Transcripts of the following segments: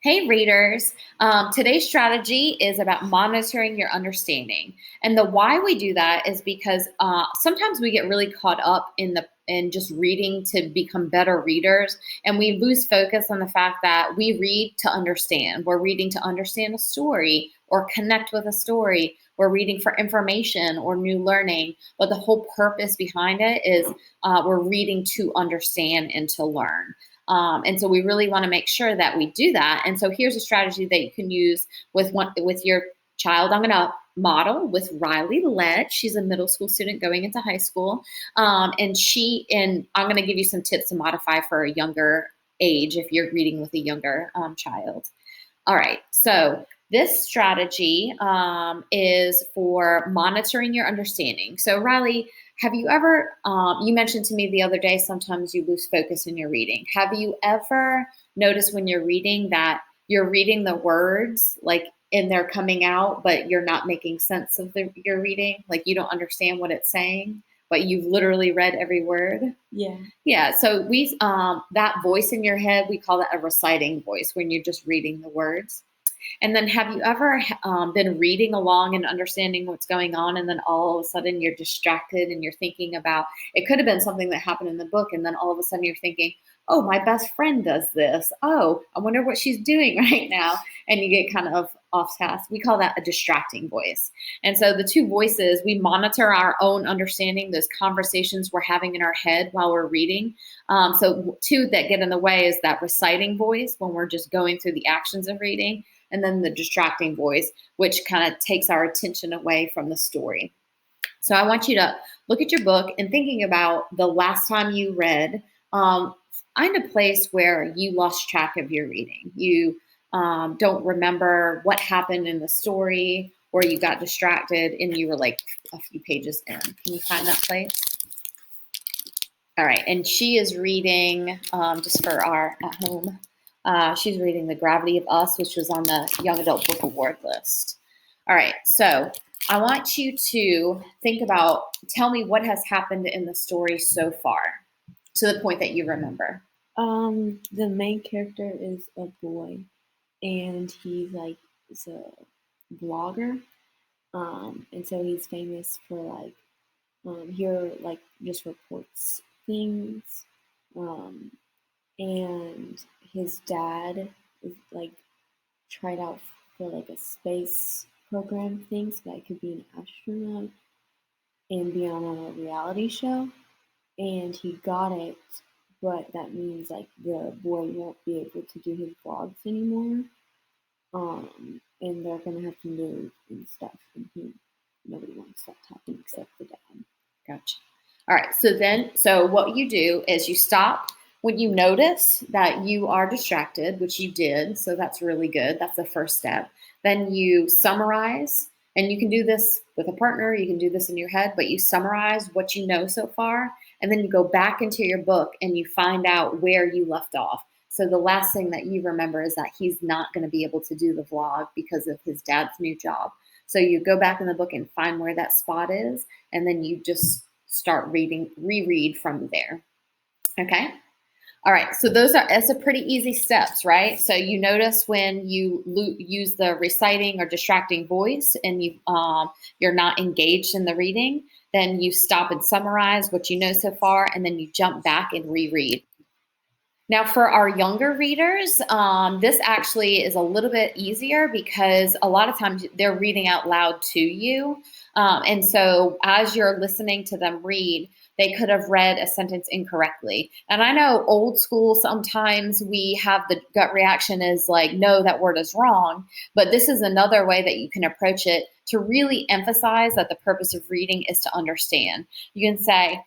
Hey readers, today's strategy is about monitoring your understanding. And the why we do that is because sometimes we get really caught up in just reading to become better readers, and we lose focus on the fact that we read to understand. We're reading to understand a story or connect with a story. We're reading for information or new learning, but the whole purpose behind it is we're reading to understand and to learn. And so we really want to make sure that we do that. And so here's a strategy that you can use with your child. I'm going to model with Riley Lett. She's a middle school student going into high school. And I'm going to give you some tips to modify for a younger age if you're reading with a younger child. All right. So this strategy is for monitoring your understanding. So Riley, have you ever, you mentioned to me the other day, sometimes you lose focus in your reading. Have you ever noticed when you're reading that you're reading the words and they're coming out, but you're not making sense of your reading? Like you don't understand what it's saying, but you've literally read every word? Yeah. Yeah. So that voice in your head, we call that a reciting voice when you're just reading the words. And then have you ever been reading along and understanding what's going on, and then all of a sudden you're distracted and you're thinking about, it could have been something that happened in the book, and then all of a sudden you're thinking, oh, my best friend does this. Oh, I wonder what she's doing right now. And you get kind of off task. We call that a distracting voice. And so the two voices, we monitor our own understanding, those conversations we're having in our head while we're reading. So two that get in the way is that reciting voice when we're just going through the actions of reading, and then the distracting voice, which kind of takes our attention away from the story. So I want you to look at your book and thinking about the last time you read. Find a place where you lost track of your reading. You don't remember what happened in the story, or you got distracted and you were like a few pages in. Can you find that place? All right, and she is reading, just for our at home, she's reading The Gravity of Us, which was on the Young Adult Book Award list. All right, so I want you to tell me what has happened in the story so far, to the point that you remember. The main character is a boy, and he's a blogger. And so he's famous for just reports things. And his dad is tried out for a space program thing, so that I could be an astronaut and be on a reality show. And he got it, but that means the boy won't be able to do his vlogs anymore. And they're gonna have to move and stuff, and nobody wants that to happen except the dad. Gotcha. All right. So what you do is you stop when you notice that you are distracted, which you did. So that's really good. That's the first step. Then you summarize, and you can do this with a partner. You can do this in your head, but you summarize what you know so far, and then you go back into your book and you find out where you left off. So the last thing that you remember is that he's not going to be able to do the vlog because of his dad's new job. So you go back in the book and find where that spot is, and then you just start reread from there. Okay? All right, so that's a pretty easy steps, right? So you notice when you use the reciting or distracting voice and you're not engaged in the reading, then you stop and summarize what you know so far, and then you jump back and reread. Now, for our younger readers, this actually is a little bit easier because a lot of times they're reading out loud to you. And so as you're listening to them read, they could have read a sentence incorrectly. And I know old school, sometimes we have the gut reaction is like, no, that word is wrong. But this is another way that you can approach it to really emphasize that the purpose of reading is to understand. You can say,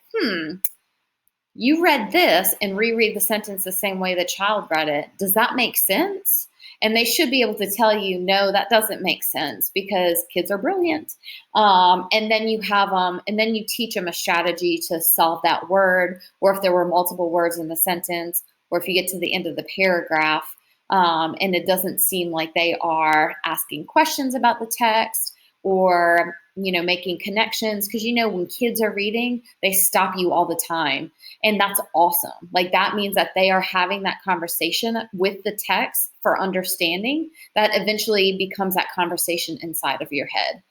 you read this and reread the sentence the same way the child read it. Does that make sense? And they should be able to tell you, no, that doesn't make sense, because kids are brilliant. And then you teach them a strategy to solve that word, or if there were multiple words in the sentence, or if you get to the end of the paragraph and it doesn't seem like they are asking questions about the text, or making connections, because when kids are reading, they stop you all the time, and that's awesome. Like, that means that they are having that conversation with the text for understanding that eventually becomes that conversation inside of your head.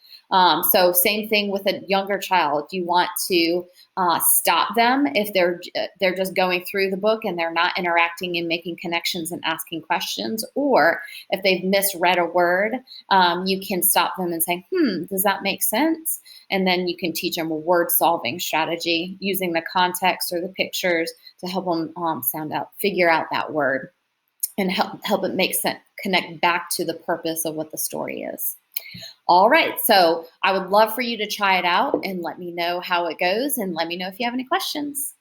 So same thing with a younger child. You want to stop them if they're just going through the book and they're not interacting and making connections and asking questions, or if they've misread a word, you can stop them and say, does that make sense? And then you can teach them a word solving strategy using the context or the pictures to help them figure out that word, and help it make sense, connect back to the purpose of what the story is. All right, so I would love for you to try it out and let me know how it goes, and let me know if you have any questions.